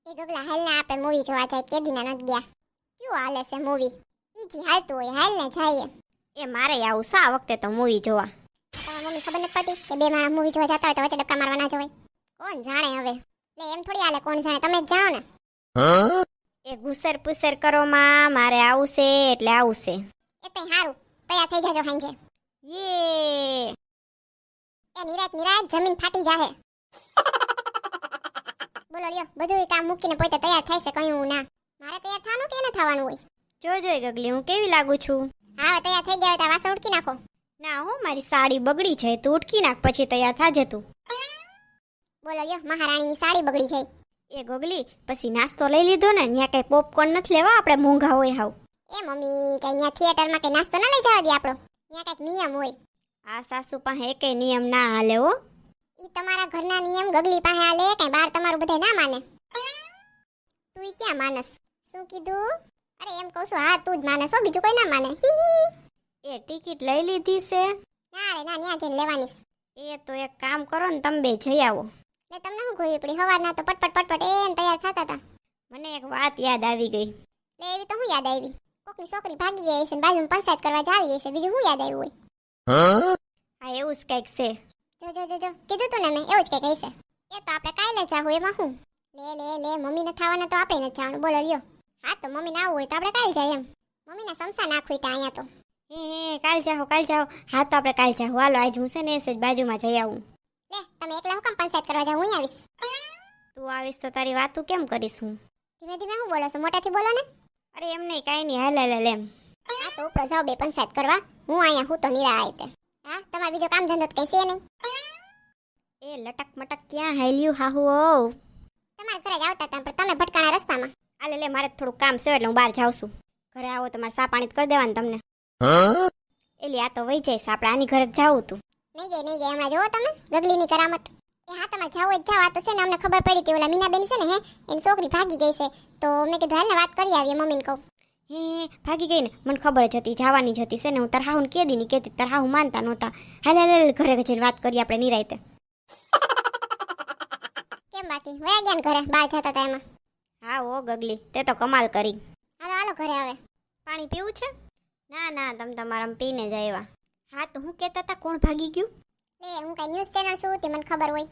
એ ગગલા હાલ ને આપણે મૂવી જોવા જાય કેદીના નથી ગયા. કેવું હાલે છે મૂવી? ઈજી હાલતું હોય હાલ ને જઈએ. એ મારે આવું સા વખતે તો મૂવી જોવા. તમારા મમ્મી ખબર નથી પડતી કે બે માણસ મૂવી જોવા જતા હોય તો વચ્ચે ડક્કા મારવા ના જોવાય? કોણ જાણે હવે? એટલે એમ થોડી હાલે કોણ જાણે, તમે જ જાણો ને. એ ગુસર પુસર કરો માં, મારે આવું છે એટલે આવું છે. એ કઈ સારું તૈયાર થઈ જાજો હાંજે. યે એ નિરાત જમીન ફાટી જાહે. બોલો લ્યો, બધું કામ મૂકીને પોતે તૈયાર થાય છે કયું ના. મારે તૈયાર થવાનું કે ન થવાનું હોય? જોઈ ગગલી હું કેવી લાગુ છું. હા તૈયાર થઈ ગયા હોય તો વાસણ ઉટકી નાખો. ના હો મારી સાડી બગડી છે, તું ઉટકી નાખ પછી તૈયાર થાજે તું. બોલો લ્યો, મહારાણીની સાડી બગડી જાય. એ ગગલી પછી નાસ્તો લઈ લીધો ને? ત્યાં કઈ પોપકોર્ન નથી લેવા, આપણે મોંઘા હોય હાવ. એ મમ્મી કઈ ન્યા થિયેટરમાં કઈ નાસ્તો ના લઈ જવા દે આપણો? ન્યા કઈક નિયમ હોય. આ સાસુ પાસે એકેય નિયમ ના હાલે હો. ઈ તમારા ઘરના નિયમ ગગલી પાસે હાલે, કઈ બાર તમારું બધા ના માને. તું ઈ ક્યાં માનસ? શું કીધું? અરે એમ કહું છું, હા તું જ માનસ હો, બીજું કોઈ ના માને. એ ટિકિટ લઈ લીધી છે? ના રે ના, ન્યા જઈને લેવાની. એ તો એક કામ કરો ને, તમે બે જઈ આવો. એટલે તમને શું ગોઈ પડી? હવારના તો પટપટ એમ તૈયાર થતા હતા. મને એક વાત યાદ આવી ગઈ. એટલે એવી તો હું યાદ આવી? કોકની છોકરી ભાગી ગઈ છે ને બાજુમાં પંચાયત કરવા જાવી છે, બીજું શું યાદ આવ્યું હોય? હા એવું જ કંઈક છે. જો કીધું તું ને મેં, એવું જ કંઈક હશે. એ તો આપણે કાલે જાવું, એમાં શું? લે મમ્મીને થવાના તો આપણે નથી જવાનું. બોલો લ્યો. હા તો મમ્મીને આવવું હોય તો આપણે કાલે જાય એમ. મમ્મીને સમસા નાખવી તા અહીંયા તો. કાલ જાઓ. હા તો આપણે કાલ જાઓ. હાલો આજ હું છે ને એ બાજુમાં જઈ આવું. લે તમે એકલા હું કામ પંચાયત કરવા જાવ? હું આવીશ. તું આવીશ તો તારી વાતું કેમ કરીશ હું? ધીમે ધીમે હું બોલો છો? મોટાથી બોલો ને. અરે એમ નહીં, કાંઈ નહીં, હાલ એમ. હા તો ઉપર જાઓ બે પંચાયત કરવા. હું અહીંયા હું તો નિરા આયતે. હા તમારે બીજો કામ ધંધો તો કઈ છે નહીં? એ લટક મટક ક્યાં હાલ્યું હાહુ ઓ? તમારા ઘરે જ આવતા હતા પણ તમે ભટકાણા રસ્તામાં. લે મારે થોડું કામ છે એટલે હું બહાર જાઉં છું. ઘરે આવો તમારે સા પાણી કરી દેવાનું તમને. એલી આ તો વહી જઈશ, આપણે આની ઘરે જ જાવું તું. નહીં જાય હમણાં જોવો તમે ગગલીની કરામત. એ હા તમારે જાવ જ જાવ. આ તો છે ને અમને ખબર પડી હતી ઓલા મીનાબેન છે ને હે એની છોકરી ભાગી ગઈ છે, તો મેં કીધું હાલ ને વાત કરી આવીએ મમ્મીને કહું. ભાગી ગઈ ને? મને ખબર જ હતી જવાની જ હતી. છે ને હું તાર હાહુને કેદી ની કેતી, તાર હાહુ માનતા નહોતા. હાલ ઘરે જઈને વાત કરીએ આપણે નિરાયતે. કેમ બાકી વયા ગયા ને ઘરે બહાર જતા હતા એમાં? હા ઓ ગગલી તે તો કમાલ કરી. હાલો ઘરે આવે. પાણી પીવું છે? ના તમે તમારા પીને જ આવ્યા. હા તો હું કહેતા હતા કોણ ભાગી ગયું? લે હું કઈ ન્યૂઝ ચેનલ શું હતી મને ખબર હોય?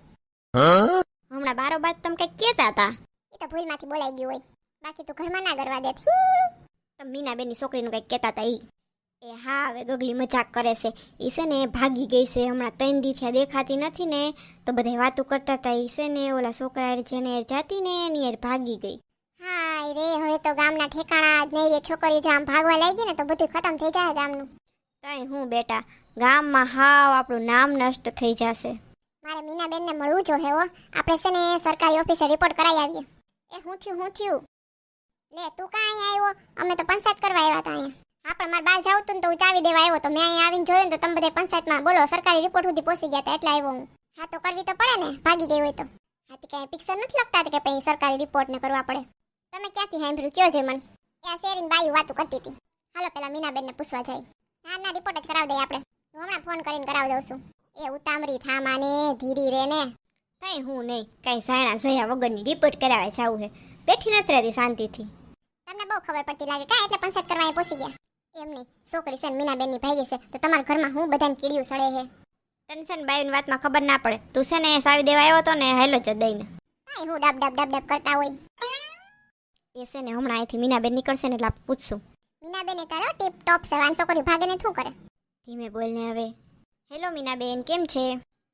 હમણાં બારોબાર તમે કઈ કહેતા હતા. એ તો ભૂલમાંથી બોલાઈ ગયું હોય, બાકી તો ઘરમાં ના કરવા દેત. તમે મીનાબેનની છોકરીનું કઈ કહેતા હતા ઈ? એ હા હવે ગગલી મજાક કરે છે. ઈ છે ને ભાગી ગઈ છે, હમણાં 3 દી થયા દેખાતી નથી ને, તો બધા વાતો કરતા હતા. ઈ છે ને ઓલા છોકરા જેને જાતી ને એની યાર ભાગી ગઈ. હા રે હવે તો ગામના ઠેકાણા જ નહીં રે. છોકરી જો આમ ભાગવા લાગી ને તો બધું ખતમ થઈ જાય ગામનું. તઈ હું બેટા, ગામમાં હાવ આપણું નામ નષ્ટ થઈ જશે. મારે મીનાબેનને મળવું જો હે હો. આપણે છે ને સરકારી ઓફિસે રિપોર્ટ કરાવી આવીએ. એ હું થયું? લે તું કાં અહીંયા આવ્યો? અમે તો પંચાયત કરવા આવ્યા હતા અહીંયા. હા પણ મારે બહાર જાવું તું ને તો હું ચાવી દેવા આવ્યો તો મેં અહીંયા આવીને જોયું ને તો તમે બધા પંચાયતમાં બોલો સરકારી રિપોર્ટ સુધી પહોંચી ગયા હતા એટલે આવ્યો હું. હા તો કરવી તો પડે ને, ભાગી ગઈ હોય તો. હાથી કઈ પિક્ચર નથી લખતા કે પછી સરકારી રિપોર્ટ ને કરવા પડે. તમે ક્યાંથી સાંભળ્યું કયો છે મને? ત્યાં શેરીને બાયું વાતું કરતી હતી. હાલો પેલા મીનાબેનને પૂછવા જાય. ના રિપોર્ટ જ કરાવી દઈએ આપણે. હું હમણાં ફોન કરીને કરાવી દઉં છું. એ ઉતામરી થામાને ધીરી રે ને. કઈ હું નહીં, કઈ સાયણા સહ્યા વગરની રિપોર્ટ કરાવે જાવું હે. બેઠી નથી રહેતી શાંતિથી. તમને બહુ ખબર પડતી લાગે કાં એટલે પંચાયત કરવા અહીંયા પહોંચી ગયા. એમ નહીં, છોકરી છે મીનાબેનની ભાઈ છે તો તમારા ઘરમાં હું બધાને કીડ્યું સડે છે. તને છે ને બાયુની વાતમાં ખબર ના પડે. તું છે ને સાવી દેવા આવ્યો તો ને હેલો જ દઈને. કાંઈ હું ડબ કરતા હોય. એ છે ને હમણાં અહીંથી મીનાબેન નીકળશે ને એટલે આપણે પૂછશું. મીનાબેન તારો ટીપ ટોપ છે, વાન છોકરી ભાગે ને શું કરે? ધીમે બોલને હવે. હેલો મીનાબેન કેમ છે?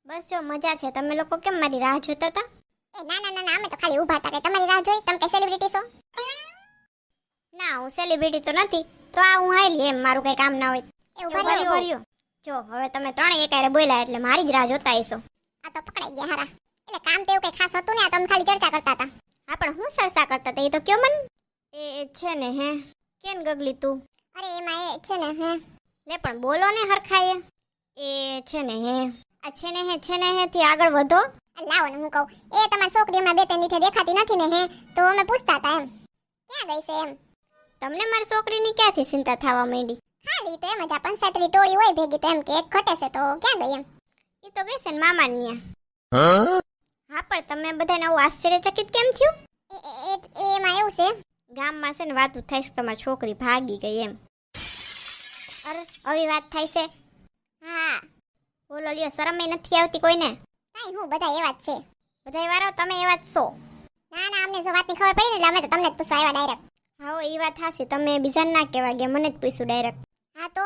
બસ જો મજા છે. તમે લોકો કેમ મારી રાહ જોતા હતા? એ ના અમે તો ખાલી ઊભા હતા કે તમારી રાહ જોઈ. તમે કઈ સેલિબ્રિટી છો? ના હું સેલિબ્રિટી તો નથી, તો આ હું આયલી એમ, મારું કઈ કામ ના હોય. એવું ભર્યો. જો હવે તમે ત્રણેય એકારે બોલ્યા એટલે મારી જ રાહ જોતા હશો. આ તો પકડાઈ ગયા હારા. એટલે કામ તો એવું કઈ ખાસ હતું ને, આ તમે ખાલી ચર્ચા કરતા હતા. હા પણ હું સરસા કરતા હતા એ તો કયો મન. એ છે ને હે કેન ગગલી તું? અરે એમાં એ છે ને હે. લે પણ બોલો ને હરખાએ. એ છે ને હે આ છે ને હે થી આગળ વધો. લાવો ને હું કહું. એ તમારી છોકરી હમણાં 2-3 દીથી દેખાતી નથી ને હે, તો અમે પૂછતા હતા એમ ક્યાં ગઈ છે એમ. તમને મારી છોકરીની ક્યાંથી ચિંતા થવા માંડી? ખાલી તો એમ જ આ પંચાયતની ટોળી હોય ભેગી તો એમ કે એક ઘટે છે તો ક્યાં ગઈ એમ. એ તો ગઈ છે ને મામા ન્યા. હા પણ તમે બધાને આવું આશ્ચર્યચકિત કેમ થયું? એ ગામમાં છે ને વાતું થાય છે તમારી છોકરી ભાગી ગઈ એમ. અરે આવી વાત થાય છે. હા બોલો લ્યો, શરમ નથી આવતી કોઈને? કાંઈ હું બધા એવા જ છે. બધાય વારો તમે એવા જ છો. ના ના અમને જો વાતની ખબર પડી ને એટલે અમે તો તમને જ પૂછવા આવ્યા ડાયરેક્ટ. હા એ વાત હાસી, તમે બીજાને ના કહેવા ગયા, મને જ પૂછ્યું ડાયરેક્ટ. હા તો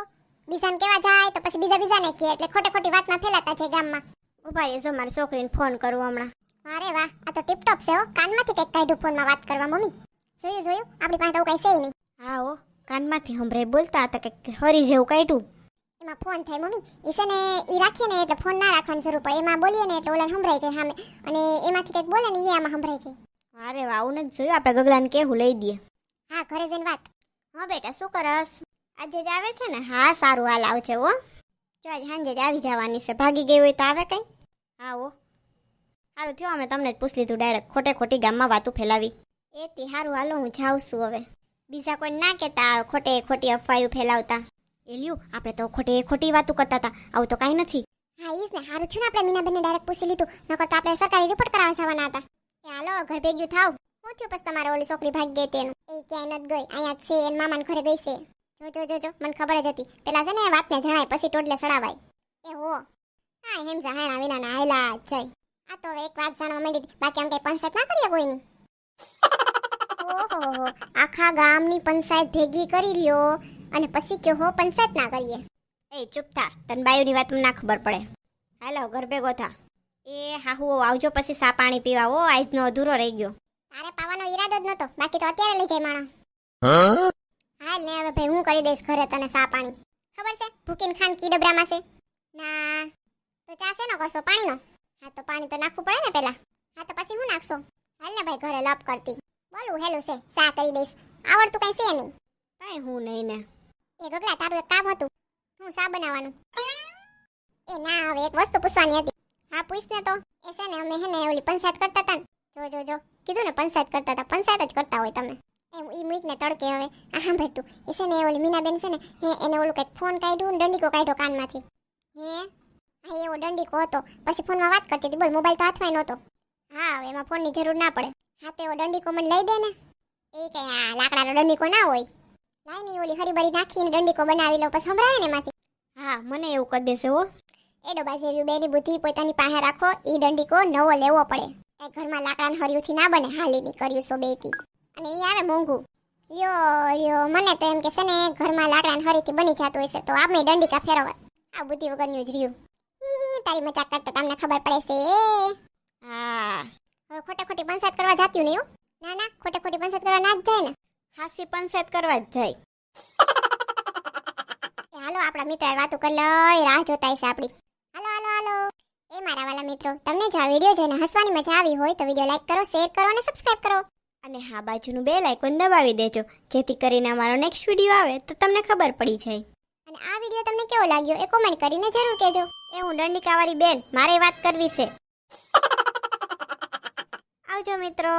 બીજાને કેવા જાય તો પછી બીજાને કહે એટલે ખોટે ખોટી વાતમાં ફેલાતા છે ગામમાં. ઉભા રહેજો, મારી છોકરીને ફોન કરું હમણાં. અરે વાહ આ તો ટીપટોપ છે હો. કાનમાંથી કંઈક કાઢ્યું ફોનમાં વાત કરવા મમ્મી. જોયું આપણી પાસે તો કઈ છે નહીં. હા હો, કાનમાંથી હમણાં બોલતા હતા કે હરી જેવું કાઢ્યું. એમાં ફોન થાય મમ્મી. ઈ છે ને ઈ રાખીએ ને એટલે ફોન ના રાખવાની જરૂર પડે. એમાં બોલીએ ને એટલે ઓલાને સંભળાય જાય સામે. અને એમાંથી કંઈક બોલે ને એ આમાં સંભળાય જાય. અરે વાહ, આવું નથી જોયું. આપણે ગગલાને કેવું લઈ દઈએ. હા ઘરે જઈને વાત. હા બેટા, શું કરસ? આજે જ આવે છે ને? હા સારું, હાલ આવશે હો. જો આજ સાંજે જ આવી જવાની છે. ભાગી ગઈ હોય તો આવે કઈ? હા હો, સારું થયું અમે તમને જ પૂછ લીધું ડાયરેક્ટ, ખોટે ખોટી ગામમાં વાતું ફેલાવી. એથી સારું, હાલો હું જાઉં છું હવે. બીજા કોઈ ના કહેતા ખોટે ખોટી અફવાયું ફેલાવતા. એ લ્યું, આપણે તો ખોટે ખોટી વાતું કરતા હતા, આવું તો કાંઈ નથી. હા ઈ જ ને, સારું થયું ને આપણે મીનાબેનને ડાયરેક્ટ પૂછી લીધું. નકર તો આપણે સરકારી રિપોર્ટ કરાવવા જવાના હતા. એ હાલો ઘર ભેગ્યું થાવ. શું થયું પછી તમારે ઓલી છોકરી ભાગી ગઈ તેનું? એ ક્યાંય નથી ગઈ, અહીંયા જ છે. એન મામાને ઘરે ગઈ છે. જો મને ખબર જ હતી. પેલા છે ને વાતને જણાય પછી ટોડલે સડાવાય. એ હો હા હેમઝા હેણા વિનાના હાયલા જાય. આ તો હવે એક વાત જાણવા માંડી, બાકી આમ કઈ પંચાયત ના કરીએ કોઈની? ઓહો આખા ગામની પંચાયત ભેગી કરી લ્યો અને પછી કયો હો પંચાયત ના કરીએ. એ ચૂપ થા, તને બાયુની વાત ના ખબર પડે. હાલો ઘર ભેગો થા. એ હાહુ આવજો પછી સા પાણી પીવા. ઓ આજનો અધૂરો રહી ગયો. તારે પાવાનો ઈરાદો જ નતો, બાકી તો અત્યારે લઈ જાય માણસ. હાલ ને હવે ભાઈ હું કરી દઈશ ઘરે તને સા પાણી. ખબર છે ભૂકીન ખાન કી ડબરામાં છે? ના તો ચા શેનો કરશો? પાણીનો? હા તો પાણી તો નાખવું પડે ને પેલા. હા તો પછી હું નાખશો? હાલ ને ભાઈ ઘરે લપ કરતી. બોલું હેલું છે, સા કરી દઈશ. આવડતું કઈ છે નહીં. કઈ હું નહીં ને. એ ગગલા તારું એક કામ હતું. હું સા બનાવવાનું. એ ના હવે એક વસ્તુ પૂછવાની હતી. હા પૂછ ને તો. એ છે ને અમે હે ને ઓલી પંચાયત કરતા હતા ને. જો કીધું ને પંચાયત કરતા હતા. પંચાયત જ કરતા હોય તમે. એમ ઈ મૂક ને તડકે હવે. આહા ભાઈ તું. એ છે ને ઓલી મીનાબેન છે ને એને ઓલું કંઈક ફોન કાઢ્યું ને દંડીકો કાઢ્યો કાનમાંથી. હે હા એવો દંડીકો હતો. પછી ફોનમાં વાત કરતી હતી. બોલ મોબાઈલ તો હાથમાં નહોતો. હા હવે એમાં ફોનની જરૂર ના પડે. હા તો એવો દંડીકો મને લઈ દે ને. એ કઈ આ લાકડાનો દંડીકો ના હોય. લાઈ ની ઓલી હરીબરી નાખીને દંડીકો બનાવી લો પછી સંભળાય ને એમાંથી. હા મને એવું કરી દેશે હો. એ ડોબા જેવી બેની બુદ્ધિ પોતાની પાસે રાખો. ઈ દંડીકો નવો લેવો પડે. કઈ ઘરમાં લાકડાના હરિયુંથી ના બને. હાલીની કર્યું સો બેથી. અને ઈ આવે મોંઘું. લ્યો મને તો એમ કે છે ને ઘરમાં લાકડાના હરીથી બની જતું હશે તો આપણે દંડીકા ફેરવવા. આ બુદ્ધિ વગરનું જ રહ્યું. તારી મજાક કરતા તમને ખબર પડે છે. હા હવે ખોટે ખોટી પંચાયત કરવા જાતી નહીં હો. ના ખોટે ખોટી પંચાયત કરવા ના જ જાય ને. હાસી પંચાયત કરવા જ જાય. હાલો આપણા મિત્ર વાતો કરી લઈ, રાહ જોતા છે આપણી. હાલો એ મારા વાલા મિત્રો, તમને જો આ વિડીયો જોઈને હસવાની મજા આવી હોય તો વિડીયો લાઈક કરો, શેર કરો અને સબસ્ક્રાઇબ કરો. અને હા બાજુનું બેલ આઇકોન દબાવી દેજો જેથી કરીને અમારો નેક્સ્ટ વિડીયો આવે તો તમને ખબર પડી જાય. અને આ વિડીયો તમને કેવો લાગ્યો એ કોમેન્ટ કરીને જરૂર કહેજો. એ હું દંડિકાવાળી બેન, મારે વાત કરવી છે. આવજો મિત્રો.